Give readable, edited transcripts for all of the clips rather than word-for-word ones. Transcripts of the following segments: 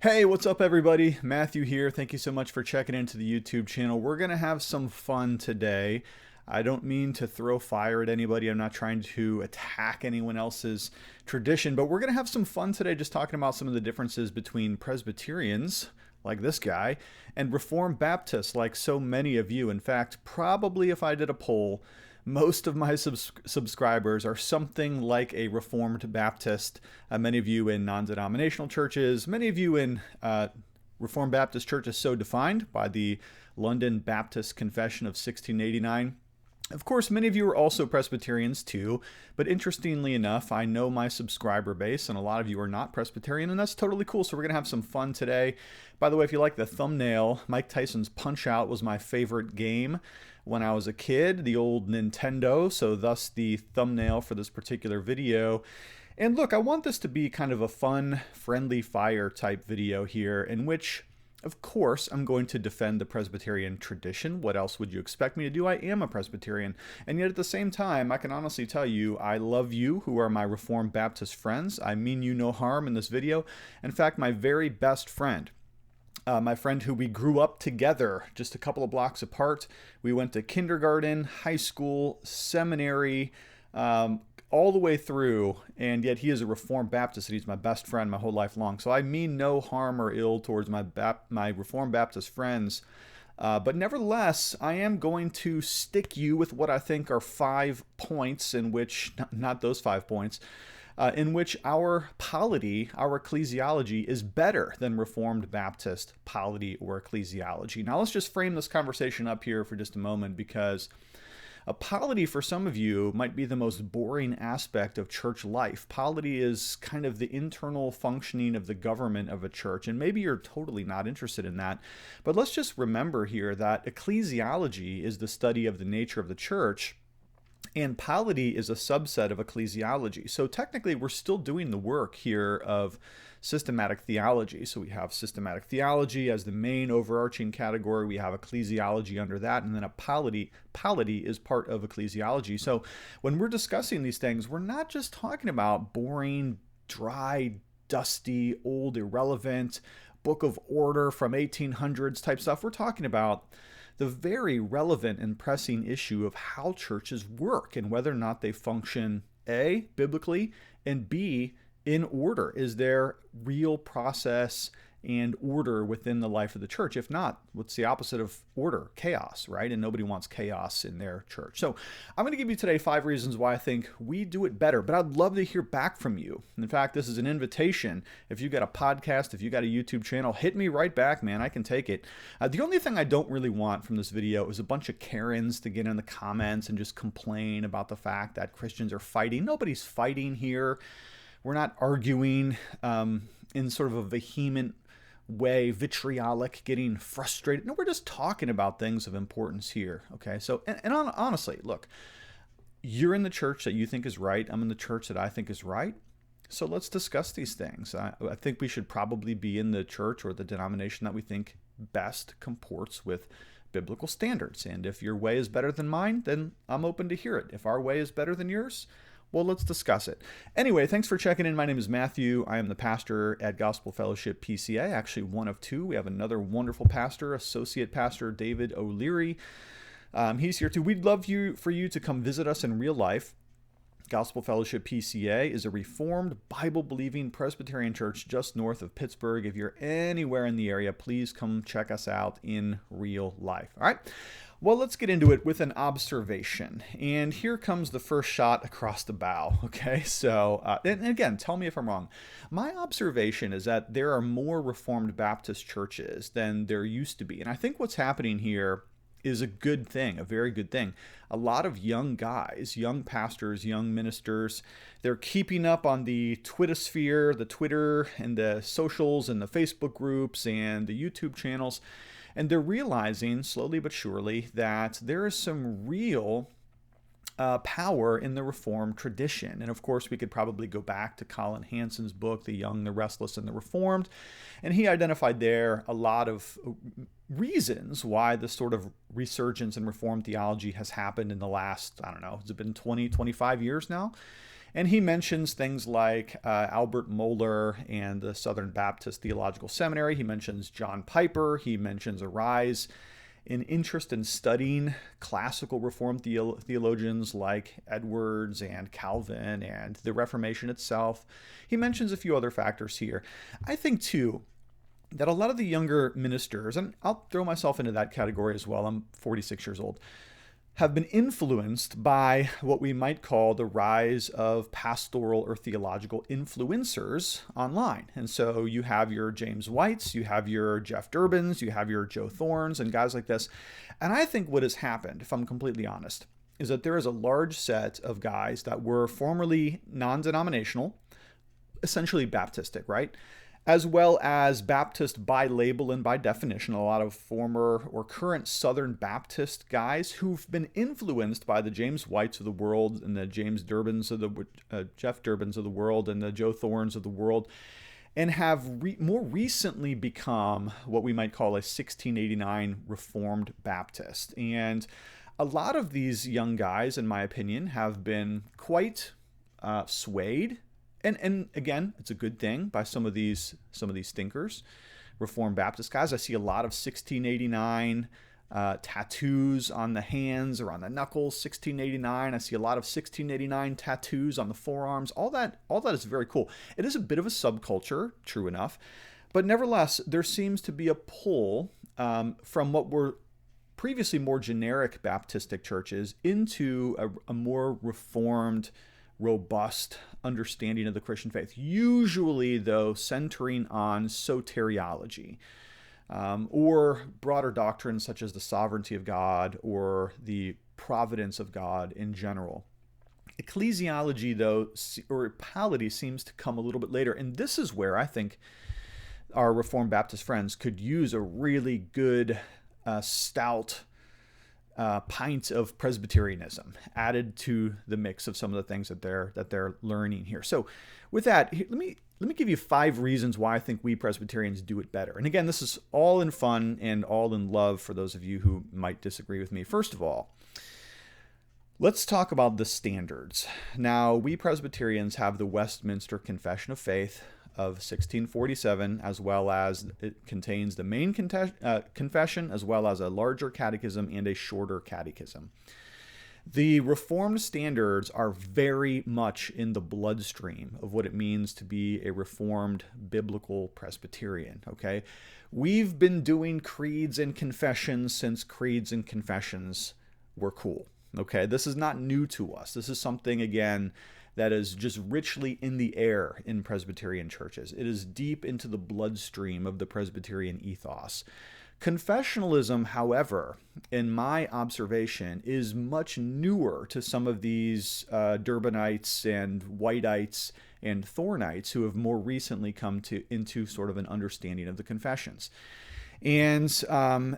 Hey, what's up everybody? Matthew here. Thank you so much for checking into the YouTube channel. We're going to have some fun today. I don't mean to throw fire at anybody. I'm not trying to attack anyone else's tradition, but we're going to have some fun today just talking about some of the differences between Presbyterians, like this guy, and Reformed Baptists, like so many of you. In fact, probably if I did a poll, most of my subscribers are something like a Reformed Baptist. Many of you in non-denominational churches, many of you in Reformed Baptist churches so defined by the London Baptist Confession of 1689. Of course, many of you are also Presbyterians too, but interestingly enough, I know my subscriber base, and a lot of you are not Presbyterian, and that's totally cool, so we're going to have some fun today. By the way, if you like the thumbnail, Mike Tyson's Punch-Out was my favorite game when I was a kid, the old Nintendo, so thus the thumbnail for this particular video. And look, I want this to be kind of a fun, friendly fire type video here, in which of course, I'm going to defend the Presbyterian tradition. What else would you expect me to do? I am a Presbyterian. And yet at the same time, I can honestly tell you, I love you who are my Reformed Baptist friends. I mean you no harm in this video. In fact, my very best friend, my friend who we grew up together just a couple of blocks apart. We went to kindergarten, high school, seminary, all the way through, and yet he is a Reformed Baptist, and he's my best friend my whole life long. So I mean no harm or ill towards my Reformed Baptist friends, but nevertheless, I am going to stick you with what I think are 5 points in which, not those 5 points, in which our polity, our ecclesiology, is better than Reformed Baptist polity or ecclesiology. Now let's just frame this conversation up here for just a moment, because a polity for some of you might be the most boring aspect of church life. Polity is kind of the internal functioning of the government of a church, and maybe you're totally not interested in that. But let's just remember here that ecclesiology is the study of the nature of the church, and polity is a subset of ecclesiology. So technically, we're still doing the work here of systematic theology. So we have systematic theology as the main overarching category. We have ecclesiology under that, and then a polity is part of ecclesiology. So when we're discussing these things, we're not just talking about boring, dry, dusty, old, irrelevant book of order from 1800s type stuff. We're talking about the very relevant and pressing issue of how churches work and whether or not they function, A, biblically, and B, in order. Is there real process and order within the life of the church? If not, what's the opposite of order? Chaos, right? And nobody wants chaos in their church. So I'm going to give you today 5 reasons why I think we do it better, but I'd love to hear back from you. In fact, this is an invitation. If you got a podcast, if you got a YouTube channel, hit me right back, man. I can take it. The only thing I don't really want from this video is a bunch of Karens to get in the comments and just complain about the fact that Christians are fighting. Nobody's fighting here. We're not arguing in sort of a vehement way, vitriolic, getting frustrated. No, we're just talking about things of importance here, okay? So, honestly, look, you're in the church that you think is right. I'm in the church that I think is right. So let's discuss these things. I think we should probably be in the church or the denomination that we think best comports with biblical standards. And if your way is better than mine, then I'm open to hear it. If our way is better than yours, well, let's discuss it. Anyway, thanks for checking in. My name is Matthew. I am the pastor at Gospel Fellowship PCA, actually one of two. We have another wonderful pastor, Associate Pastor David O'Leary. He's here too. We'd love for you to come visit us in real life. Gospel Fellowship PCA is a Reformed, Bible-believing Presbyterian church just north of Pittsburgh. If you're anywhere in the area, please come check us out in real life. All right? Well, let's get into it with an observation. And here comes the first shot across the bow, okay? So, and again, tell me if I'm wrong. My observation is that there are more Reformed Baptist churches than there used to be. And I think what's happening here is a good thing, a very good thing. A lot of young guys, young pastors, young ministers, they're keeping up on the Twittersphere, the Twitter and the socials and the Facebook groups and the YouTube channels. And they're realizing, slowly but surely, that there is some real power in the Reformed tradition. And of course, we could probably go back to Colin Hansen's book, The Young, the Restless, and the Reformed. And he identified there a lot of reasons why this sort of resurgence in Reformed theology has happened in the last, I don't know, has it been 20, 25 years now? And he mentions things like Albert Mohler and the Southern Baptist Theological Seminary. He mentions John Piper. He mentions a rise in interest in studying classical Reformed theologians like Edwards and Calvin and the Reformation itself. He mentions a few other factors here. I think, too, that a lot of the younger ministers, and I'll throw myself into that category as well, I'm 46 years old, have been influenced by what we might call the rise of pastoral or theological influencers online. And so you have your James Whites, you have your Jeff Durbins, you have your Joe Thorns, and guys like this. And I think what has happened, if I'm completely honest, is that there is a large set of guys that were formerly non-denominational, essentially Baptistic, right? As well as Baptist by label and by definition, a lot of former or current Southern Baptist guys who've been influenced by the James Whites of the world and the James Durbins of the Jeff Durbins of the world and the Joe Thorns of the world, and have more recently become what we might call a 1689 Reformed Baptist. And a lot of these young guys, in my opinion, have been quite swayed. And again, it's a good thing by some of these thinkers, Reformed Baptist guys. I see a lot of 1689 tattoos on the hands or on the knuckles, 1689. I see a lot of 1689 tattoos on the forearms. All that is very cool. It is a bit of a subculture, true enough, but nevertheless, there seems to be a pull from what were previously more generic Baptistic churches into a more Reformed, robust understanding of the Christian faith, usually, though, centering on soteriology or broader doctrines such as the sovereignty of God or the providence of God in general. Ecclesiology, though, or polity seems to come a little bit later, and this is where I think our Reformed Baptist friends could use a really good, stout pint of Presbyterianism added to the mix of some of the things that they're learning here. So with that, let me give you 5 reasons why I think we Presbyterians do it better. And again, this is all in fun and all in love for those of you who might disagree with me. First of all, let's talk about the standards. Now, we Presbyterians have the Westminster Confession of Faith of 1647, as well as it contains the main confession, as well as a larger catechism and a shorter catechism. The Reformed standards are very much in the bloodstream of what it means to be a Reformed biblical Presbyterian, okay? We've been doing creeds and confessions since creeds and confessions were cool, okay? This is not new to us. This is something, again, that is just richly in the air in Presbyterian churches. It is deep into the bloodstream of the Presbyterian ethos. Confessionalism, however, in my observation, is much newer to some of these Durbinites and Whiteites and Thornites who have more recently come into sort of an understanding of the confessions. And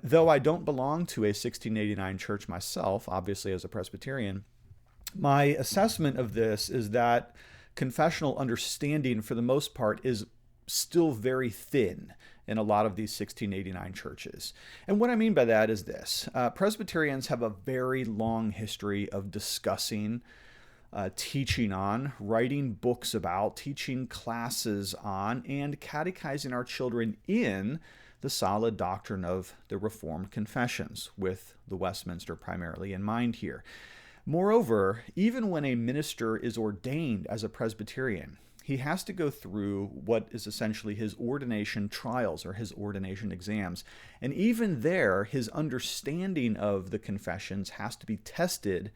though I don't belong to a 1689 church myself, obviously as a Presbyterian, my assessment of this is that confessional understanding, for the most part, is still very thin in a lot of these 1689 churches. And what I mean by that is this. Presbyterians have a very long history of discussing, teaching on, writing books about, teaching classes on, and catechizing our children in the solid doctrine of the Reformed confessions, with the Westminster primarily in mind here. Moreover, even when a minister is ordained as a Presbyterian, he has to go through what is essentially his ordination trials or his ordination exams. And even there, his understanding of the confessions has to be tested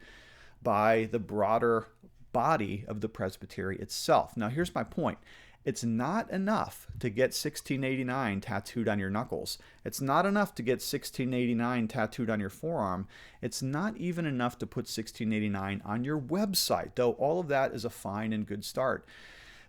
by the broader body of the presbytery itself. Now, here's my point. It's not enough to get 1689 tattooed on your knuckles. It's not enough to get 1689 tattooed on your forearm. It's not even enough to put 1689 on your website, though all of that is a fine and good start.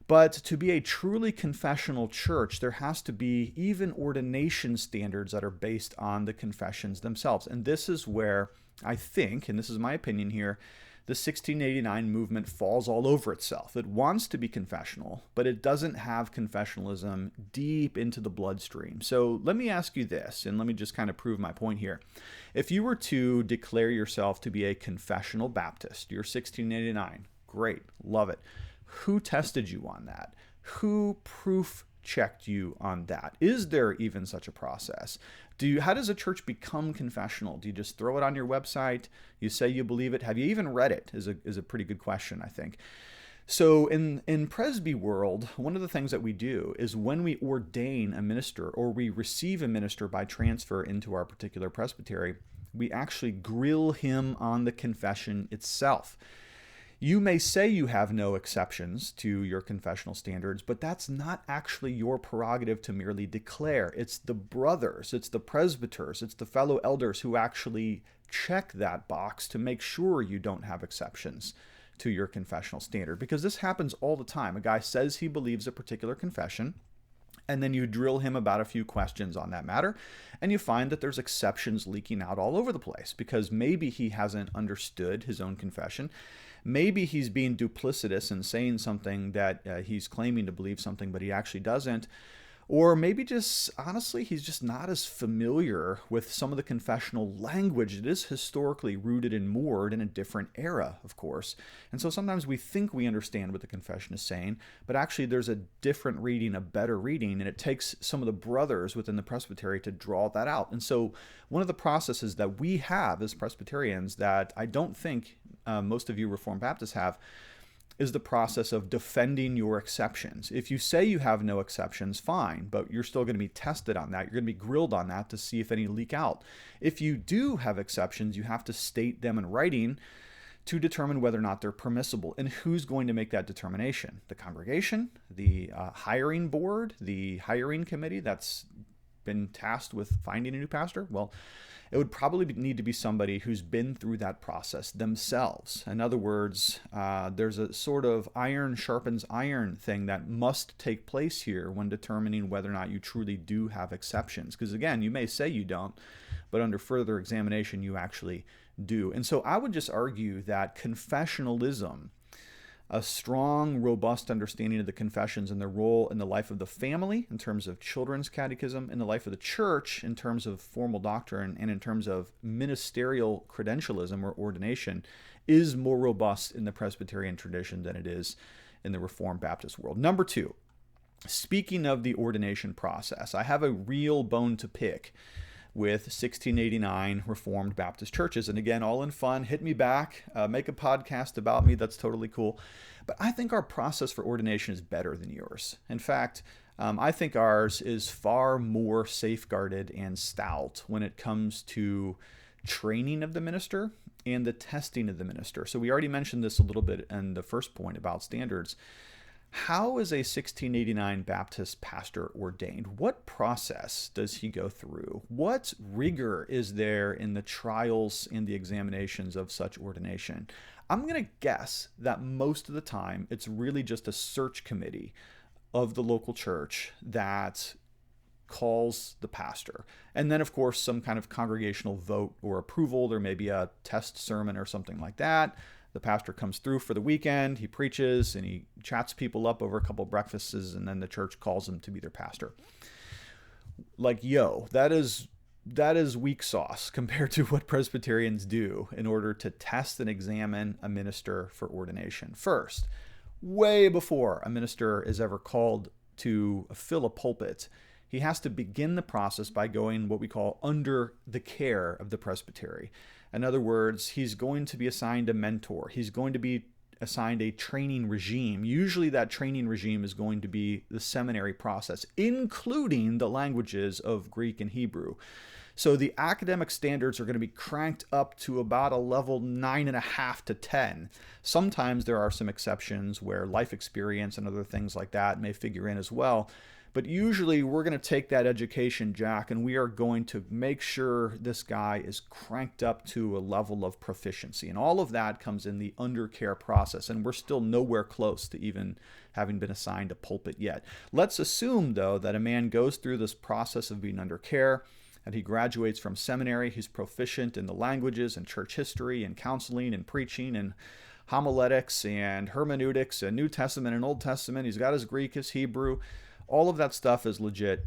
But to be a truly confessional church, there has to be even ordination standards that are based on the confessions themselves. And this is where I think, and this is my opinion here, the 1689 movement falls all over itself. It wants to be confessional, but it doesn't have confessionalism deep into the bloodstream. So let me ask you this, and let me just kind of prove my point here. If you were to declare yourself to be a confessional Baptist, you're 1689, Great. Love it. Who tested you on that? Who proof checked you on that? Is there even such a process? How does a church become confessional? Do you just throw it on your website? You say you believe it. Have you even read it? Is a pretty good question, I think. So in Presby world, one of the things that we do is when we ordain a minister or we receive a minister by transfer into our particular presbytery, we actually grill him on the confession itself. You may say you have no exceptions to your confessional standards, but that's not actually your prerogative to merely declare. It's the brothers, it's the presbyters, it's the fellow elders who actually check that box to make sure you don't have exceptions to your confessional standard, because this happens all the time. A guy says he believes a particular confession, and then you drill him about a few questions on that matter, and you find that there's exceptions leaking out all over the place, because maybe he hasn't understood his own confession. Maybe he's being duplicitous and saying something that he's claiming to believe something, but he actually doesn't. Or maybe just, honestly, he's just not as familiar with some of the confessional language. It is historically rooted and moored in a different era, of course. And so sometimes we think we understand what the confession is saying, but actually there's a different reading, a better reading, and it takes some of the brothers within the presbytery to draw that out. And so one of the processes that we have as Presbyterians that I don't think most of you Reformed Baptists have is the process of defending your exceptions. If you say you have no exceptions, fine, but you're still going to be tested on that. You're going to be grilled on that to see if any leak out. If you do have exceptions, you have to state them in writing to determine whether or not they're permissible. And who's going to make that determination? The congregation, the hiring board, the hiring committee that's been tasked with finding a new pastor? Well, it would probably need to be somebody who's been through that process themselves. In other words, there's a sort of iron sharpens iron thing that must take place here when determining whether or not you truly do have exceptions. Because again, you may say you don't, but under further examination, you actually do. And so I would just argue that confessionalism, a strong, robust understanding of the confessions and their role in the life of the family in terms of children's catechism, in the life of the church in terms of formal doctrine, and in terms of ministerial credentialism or ordination, is more robust in the Presbyterian tradition than it is in the Reformed Baptist world. Number two, speaking of the ordination process, I have a real bone to pick with 1689 Reformed Baptist churches. And again, all in fun, hit me back, make a podcast about me, that's totally cool. But I think our process for ordination is better than yours. In fact, I think ours is far more safeguarded and stout when it comes to training of the minister and the testing of the minister. So we already mentioned this a little bit in the first point about standards. How is a 1689 Baptist pastor ordained? What process does he go through? What rigor is there in the trials and the examinations of such ordination? I'm going to guess that most of the time it's really just a search committee of the local church that calls the pastor. And then, of course, some kind of congregational vote or approval. There may be a test sermon or something like that. The pastor comes through for the weekend, he preaches, and he chats people up over a couple breakfasts, and then the church calls him to be their pastor. Like, that is weak sauce compared to what Presbyterians do in order to test and examine a minister for ordination. First, way before a minister is ever called to fill a pulpit, he has to begin the process by going what we call under the care of the presbytery. In other words, he's going to be assigned a mentor. He's going to be assigned a training regime. Usually that training regime is going to be the seminary process, including the languages of Greek and Hebrew. So the academic standards are going to be cranked up to about a level 9.5 to 10. Sometimes there are some exceptions where life experience and other things like that may figure in as well. But usually we're going to take that education jack and we are going to make sure this guy is cranked up to a level of proficiency. And all of that comes in the undercare process. And we're still nowhere close to even having been assigned a pulpit yet. Let's assume, though, that a man goes through this process of being under care, and he graduates from seminary. He's proficient in the languages and church history and counseling and preaching and homiletics and hermeneutics and New Testament and Old Testament. He's got his Greek, his Hebrew. All of that stuff is legit.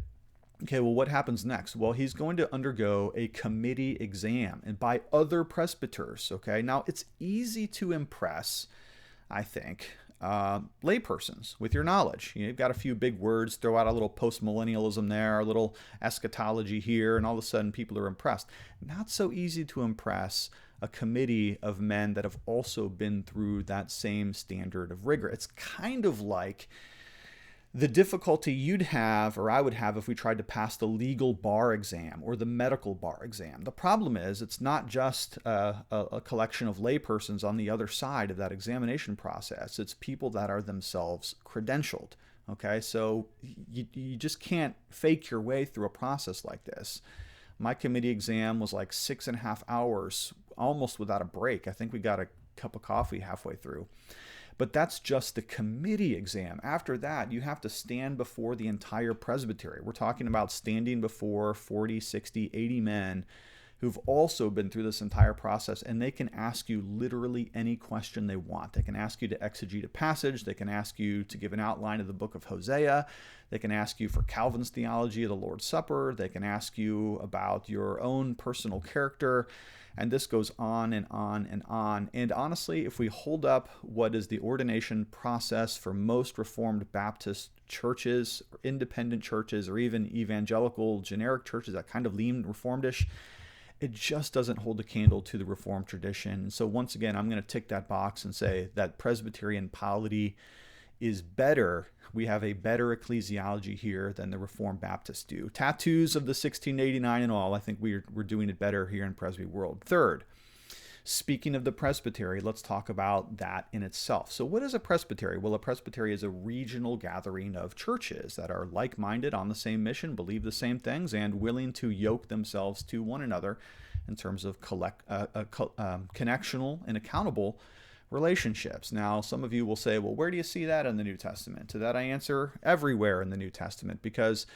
Okay, well, what happens next? Well, he's going to undergo a committee exam and by other presbyters, okay? Now, it's easy to impress I think, laypersons with your knowledge. You've got a few big words, throw out a little post-millennialism there, a little eschatology here, and all of a sudden people are impressed. Not so easy to impress a committee of men that have also been through that same standard of rigor. It's kind of like the difficulty you'd have, or I would have, if we tried to pass the legal bar exam or the medical bar exam. The problem is it's not just a collection of laypersons on the other side of that examination process. It's people that are themselves credentialed. Okay, so you just can't fake your way through a process like this. My committee exam was like 6.5 hours, almost without a break. I think we got a cup of coffee halfway through. But that's just the committee exam. After that, you have to stand before the entire presbytery. We're talking about standing before 40, 60, 80 men who've also been through this entire process, and they can ask you literally any question they want. They can ask you to exegete a passage. They can ask you to give an outline of the book of Hosea. They can ask you for Calvin's theology of the Lord's Supper. They can ask you about your own personal character. And this goes on and on and on. And honestly, if we hold up what is the ordination process for most Reformed Baptist churches, or independent churches, or even evangelical generic churches that kind of lean Reformedish, it just doesn't hold a candle to the Reformed tradition. And so once again, I'm going to tick that box and say that Presbyterian polity is better. We have a better ecclesiology here than the Reformed Baptists do. Tattoos of the 1689 and all, I think we're doing it better here in Presby world. Third, speaking of the presbytery, let's talk about that in itself. So what is a presbytery? Well, a presbytery is a regional gathering of churches that are like-minded, on the same mission, believe the same things, and willing to yoke themselves to one another in terms of connectional and accountable relationships. Now, some of you will say, well, where do you see that in the New Testament? To that I answer, everywhere in the New Testament, because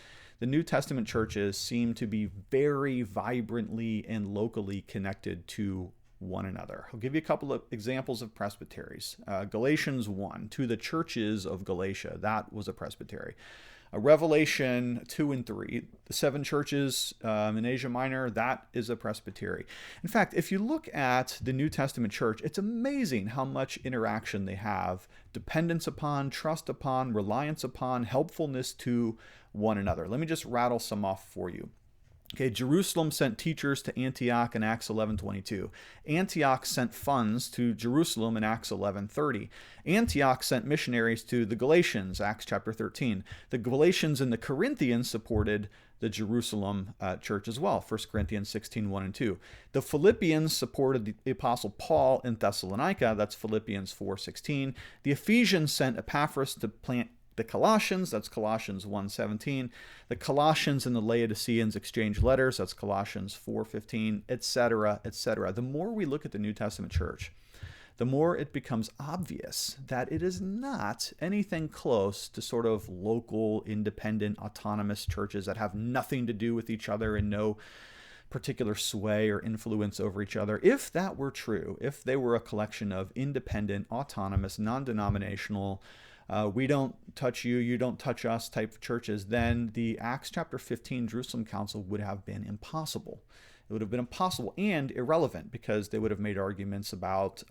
the New Testament churches seem to be very vibrantly and locally connected to one another. I'll give you a couple of examples of presbyteries. Galatians 1, to the churches of Galatia, that was a presbytery. Revelation 2 and 3, the 7 churches in Asia Minor, that is a presbytery. In fact, if you look at the New Testament church, it's amazing how much interaction they have, dependence upon, trust upon, reliance upon, helpfulness to one another. Let me just rattle some off for you. Okay, Jerusalem sent teachers to Antioch in Acts 11:22. Antioch sent funds to Jerusalem in Acts 11:30. Antioch sent missionaries to the Galatians, Acts chapter 13. The Galatians and the Corinthians supported the Jerusalem church as well, 1 Corinthians 16:1 and 2. The Philippians supported the Apostle Paul in Thessalonica, that's Philippians 4:16. The Ephesians sent Epaphras to plant the Colossians, that's Colossians 1:17. The Colossians and the Laodiceans exchanged letters, that's Colossians 4:15, etc., etc. The more we look at the New Testament church, the more it becomes obvious that it is not anything close to sort of local, independent, autonomous churches that have nothing to do with each other and no particular sway or influence over each other. If that were true, if they were a collection of independent, autonomous, non-denominational, we don't touch you, you don't touch us type of churches, then the Acts chapter 15 Jerusalem Council would have been impossible. It would have been impossible and irrelevant, because they would have made arguments about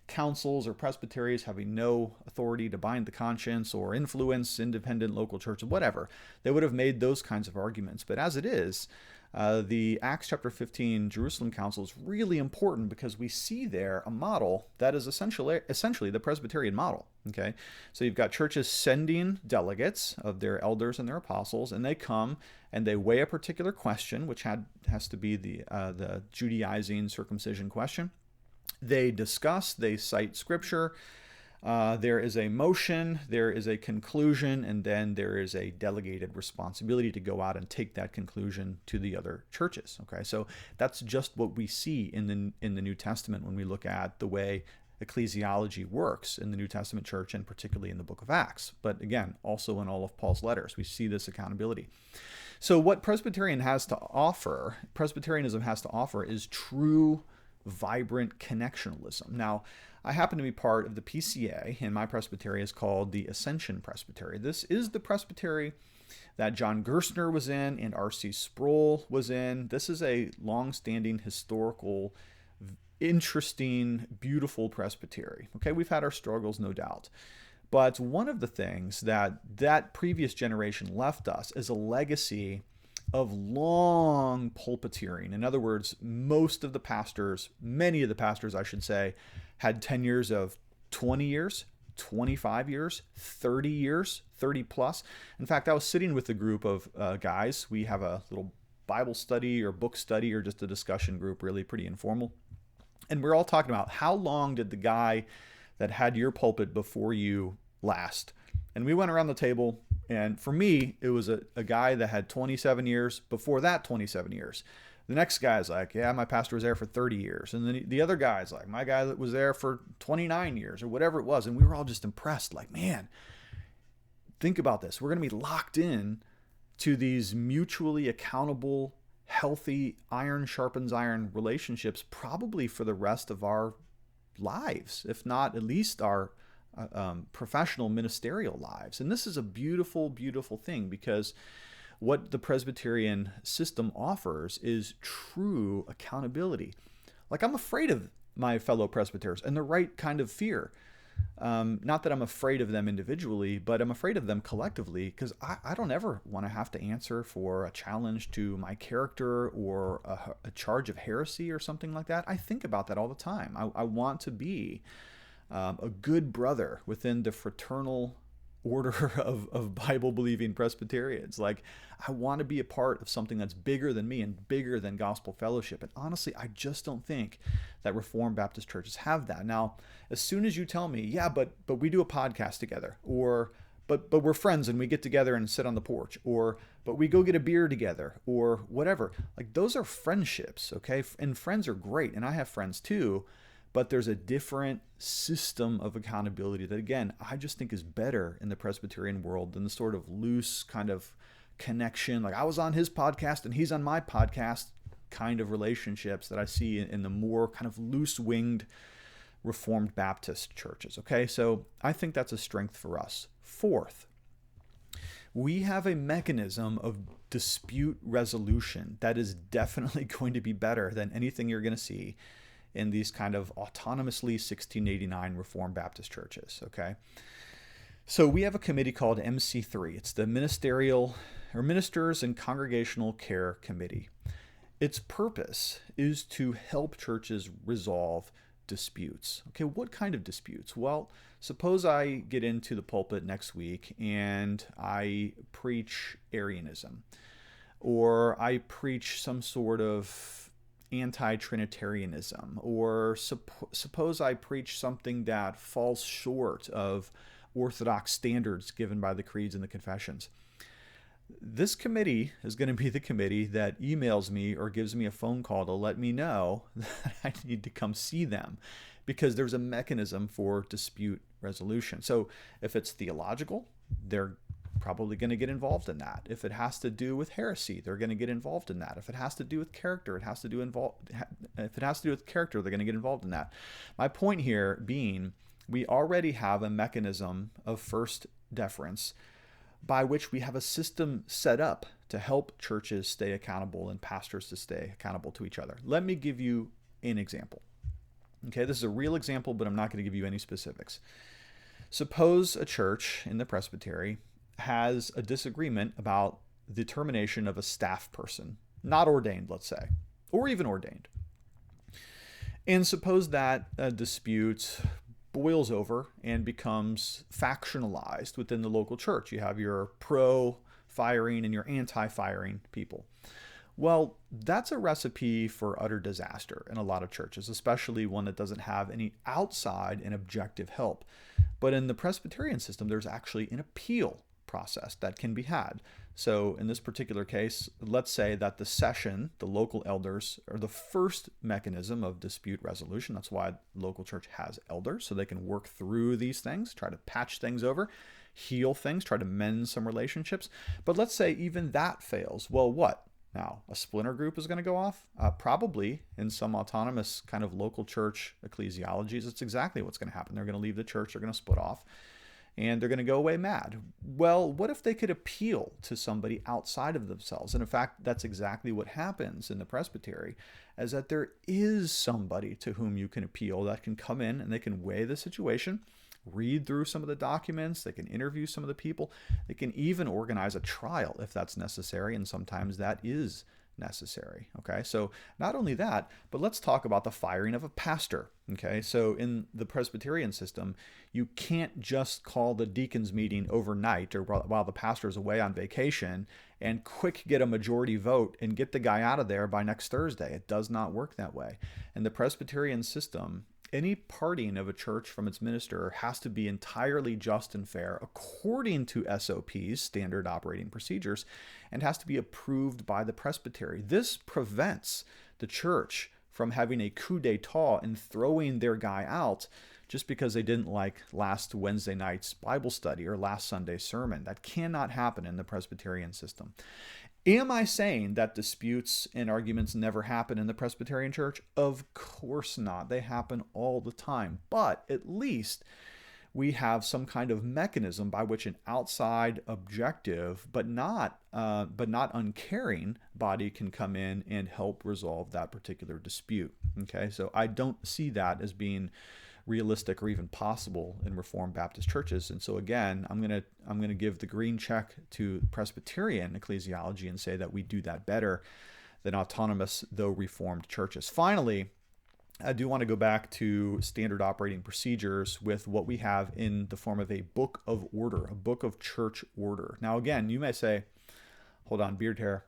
councils or presbyteries having no authority to bind the conscience or influence independent local churches, whatever. They would have made those kinds of arguments. But as it is, the Acts chapter 15 Jerusalem Council is really important, because we see there a model that is essentially the Presbyterian model. Okay, so you've got churches sending delegates of their elders and their apostles, and they come and they weigh a particular question, which has to be the Judaizing circumcision question. They discuss, they cite scripture. There is a motion, there is a conclusion, and then there is a delegated responsibility to go out and take that conclusion to the other churches. Okay, so that's just what we see in the New Testament when we look at the way ecclesiology works in the New Testament church, and particularly in the book of Acts. But again, also in all of Paul's letters, we see this accountability. So what Presbyterianism has to offer is true, vibrant connectionalism. Now, I happen to be part of the PCA, and my presbytery is called the Ascension Presbytery. This is the presbytery that John Gerstner was in and R.C. Sproul was in. This is a long-standing historical interesting, beautiful presbytery. Okay, we've had our struggles, no doubt. But one of the things that previous generation left us is a legacy of long pulpiteering. In other words, most of the pastors, many of the pastors, I should say, had tenures of 20 years, 25 years, 30 years, 30 plus. In fact, I was sitting with a group of guys. We have a little Bible study or book study or just a discussion group, really pretty informal. And we're all talking about how long did the guy that had your pulpit before you last? And we went around the table, and for me, it was a guy that had 27 years, before that 27 years. The next guy's like, yeah, my pastor was there for 30 years. And then the other guy's like, my guy that was there for 29 years or whatever it was. And we were all just impressed, like, man, think about this. We're going to be locked in to these mutually accountable, healthy, iron sharpens iron relationships probably for the rest of our lives, if not at least our professional ministerial lives. And this is a beautiful, beautiful thing, because what the Presbyterian system offers is true accountability. Like, I'm afraid of my fellow presbyters, and the right kind of fear. Not that I'm afraid of them individually, but I'm afraid of them collectively, because I don't ever want to have to answer for a challenge to my character or a charge of heresy or something like that. I think about that all the time. I want to be a good brother within the fraternal order of Bible-believing Presbyterians. Like, I want to be a part of something that's bigger than me and bigger than gospel fellowship. And honestly, I just don't think that Reformed Baptist churches have that. Now, as soon as you tell me, yeah, but we do a podcast together, or but we're friends and we get together and sit on the porch, or but we go get a beer together, or whatever, like, those are friendships, okay? And friends are great, and I have friends too. But there's a different system of accountability that, again, I just think is better in the Presbyterian world than the sort of loose kind of connection, like I was on his podcast and he's on my podcast kind of relationships that I see in the more kind of loose-winged Reformed Baptist churches. Okay, so I think that's a strength for us. Fourth, we have a mechanism of dispute resolution that is definitely going to be better than anything you're going to see in these kind of autonomously 1689 Reformed Baptist churches, okay? So we have a committee called MC3. It's the Ministers and Congregational Care Committee. Its purpose is to help churches resolve disputes. Okay, what kind of disputes? Well, suppose I get into the pulpit next week and I preach Arianism, or I preach some sort of anti-Trinitarianism, or suppose I preach something that falls short of orthodox standards given by the creeds and the confessions. This committee is going to be the committee that emails me or gives me a phone call to let me know that I need to come see them, because there's a mechanism for dispute resolution. So if it's theological, they're probably going to get involved in that. If it has to do with heresy, they're going to get involved in that. If it has to do with character, if it has to do with character, they're going to get involved in that. My point here being, we already have a mechanism of first deference by which we have a system set up to help churches stay accountable and pastors to stay accountable to each other. Let me give you an example. Okay, this is a real example, but I'm not going to give you any specifics. Suppose a church in the presbytery has a disagreement about the termination of a staff person, not ordained, let's say, or even ordained. And suppose that dispute boils over and becomes factionalized within the local church. You have your pro-firing and your anti-firing people. Well, that's a recipe for utter disaster in a lot of churches, especially one that doesn't have any outside and objective help. But in the Presbyterian system, there's actually an appeal process that can be had. So in this particular case, let's say that the session, the local elders, are the first mechanism of dispute resolution. That's why the local church has elders, so they can work through these things, try to patch things over, heal things, try to mend some relationships. But let's say even that fails. Well, what? Now, a splinter group is going to go off? Probably in some autonomous kind of local church ecclesiologies, it's exactly what's going to happen. They're going to leave the church, they're going to split off. and they're going to go away mad. Well, what if they could appeal to somebody outside of themselves? And in fact, that's exactly what happens in the presbytery, is that there is somebody to whom you can appeal that can come in and they can weigh the situation, read through some of the documents, they can interview some of the people, they can even organize a trial if that's necessary, and sometimes that is necessary. Okay, so not only that, but let's talk about the firing of a pastor. Okay, so in the Presbyterian system, you can't just call the deacons meeting overnight or while the pastor is away on vacation and quick get a majority vote and get the guy out of there by next Thursday. It does not work that way. In the Presbyterian system, any parting of a church from its minister has to be entirely just and fair according to SOPs, standard operating procedures, and has to be approved by the presbytery. This prevents the church from having a coup d'etat and throwing their guy out just because they didn't like last Wednesday night's Bible study or last Sunday's sermon. That cannot happen in the Presbyterian system. Am I saying that disputes and arguments never happen in the Presbyterian Church? Of course not. They happen all the time. But at least we have some kind of mechanism by which an outside, objective, but not uncaring body can come in and help resolve that particular dispute. Okay, so I don't see that as being realistic or even possible in Reformed Baptist churches. And so again, I'm going to give the green check to Presbyterian ecclesiology and say that we do that better than autonomous, though Reformed churches. Finally, I do want to go back to standard operating procedures with what we have in the form of a book of order, a book of church order. Now, again, you may say, hold on, beard hair.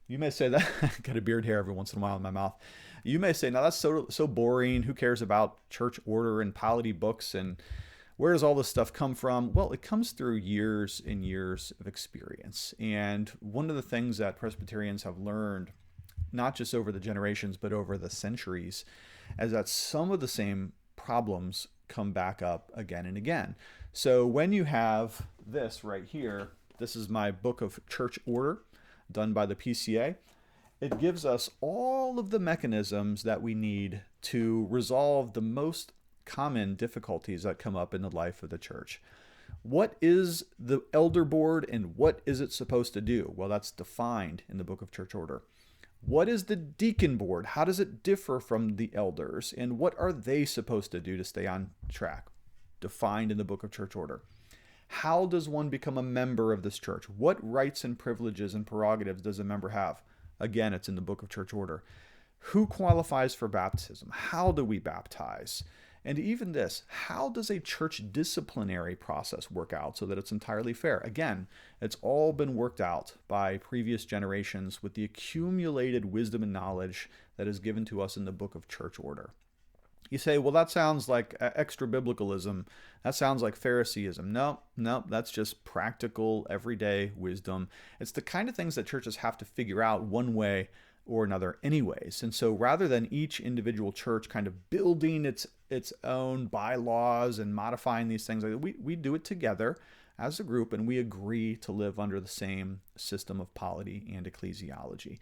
You may say that, I got a beard hair every once in a while in my mouth. You may say, now that's so boring. Who cares about church order and polity books? And where does all this stuff come from? Well, it comes through years and years of experience. And one of the things that Presbyterians have learned, not just over the generations, but over the centuries, is that some of the same problems come back up again and again. So when you have this right here, this is my book of church order done by the PCA. It gives us all of the mechanisms that we need to resolve the most common difficulties that come up in the life of the church. What is the elder board and what is it supposed to do? Well, that's defined in the book of church order. What is the deacon board? How does it differ from the elders? And what are they supposed to do to stay on track? Defined in the book of church order. How does one become a member of this church? What rights and privileges and prerogatives does a member have? Again, it's in the book of church order. Who qualifies for baptism? How do we baptize? And even this, how does a church disciplinary process work out so that it's entirely fair? Again, it's all been worked out by previous generations with the accumulated wisdom and knowledge that is given to us in the book of church order. You say, well, that sounds like extra biblicalism. That sounds like Phariseeism. No, that's just practical, everyday wisdom. It's the kind of things that churches have to figure out one way or another anyways. And so rather than each individual church kind of building its own bylaws and modifying these things, we do it together as a group, and we agree to live under the same system of polity and ecclesiology.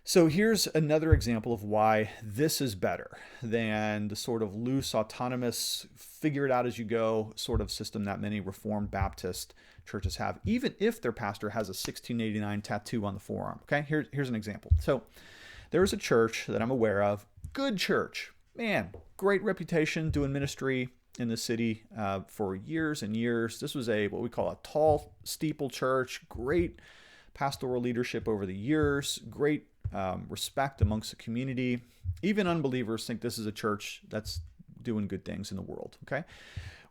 So here's another example of why this is better than the sort of loose, autonomous, figure it out as you go sort of system that many Reformed Baptist churches have, even if their pastor has a 1689 tattoo on the forearm. Okay, here's an example. So there's a church that I'm aware of, good church, man, great reputation doing ministry in the city for years and years. This was what we call a tall steeple church, great pastoral leadership over the years, great respect amongst the community. Even unbelievers think this is a church that's doing good things in the world, okay?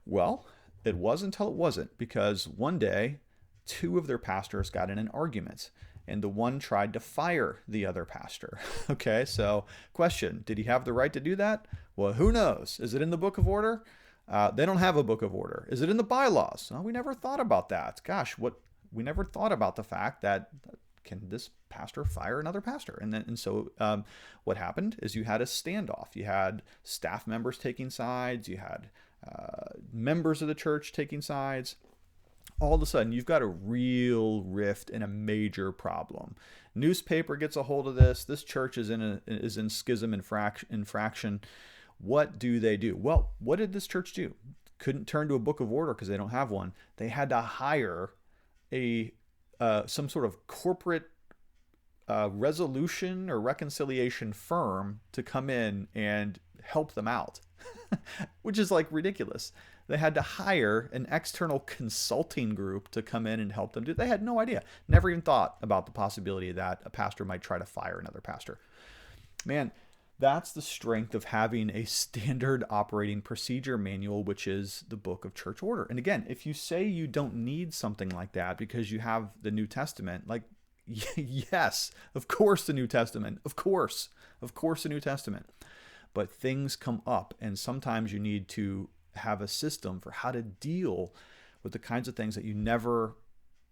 Well, it was until it wasn't, because one day, two of their pastors got in an argument, and the one tried to fire the other pastor, okay? So, question, did he have the right to do that? Well, who knows? Is it in the book of order? They don't have a book of order. Is it in the bylaws? Well, we never thought about that. Gosh, we never thought about the fact that can this pastor fire another pastor? And so what happened is you had a standoff. You had staff members taking sides. You had members of the church taking sides. All of a sudden, you've got a real rift and a major problem. Newspaper gets a hold of this. This church is in schism and fraction. What do they do? Well, what did this church do? couldn't turn to a book of order because they don't have one. They had to hire some sort of corporate resolution or reconciliation firm to come in and help them out, which is like ridiculous. They had to hire an external consulting group to come in and help them do it. They had no idea, never even thought about the possibility that a pastor might try to fire another pastor. Man, that's the strength of having a standard operating procedure manual, which is the Book of Church Order. And again, if you say you don't need something like that because you have the New Testament, like, yes, of course the New Testament, of course the New Testament. But things come up, and sometimes you need to have a system for how to deal with the kinds of things that you never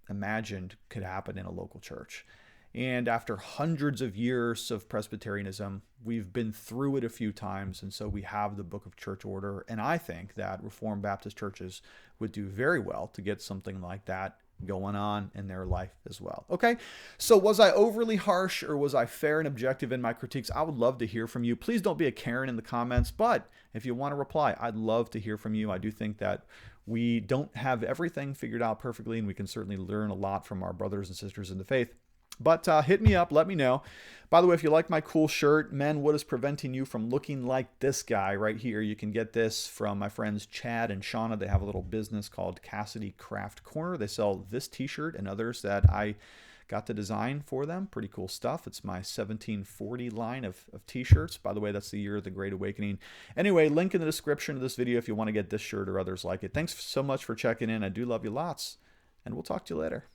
imagined could happen in a local church. And after hundreds of years of Presbyterianism, we've been through it a few times, and so we have the Book of Church Order. And I think that Reformed Baptist churches would do very well to get something like that going on in their life as well. Okay, so was I overly harsh or was I fair and objective in my critiques? I would love to hear from you. Please don't be a Karen in the comments, but if you want to reply, I'd love to hear from you. I do think that we don't have everything figured out perfectly, and we can certainly learn a lot from our brothers and sisters in the faith. But hit me up, let me know. By the way, if you like my cool shirt, Men, What is Preventing You from Looking Like This Guy right here? You can get this from my friends Chad and Shauna. They have a little business called Cassidy Craft Corner. They sell this t-shirt and others that I got to design for them. Pretty cool stuff. It's my 1740 line of t-shirts. By the way, that's the year of the Great Awakening. Anyway, link in the description of this video if you want to get this shirt or others like it. Thanks so much for checking in. I do love you lots, and we'll talk to you later.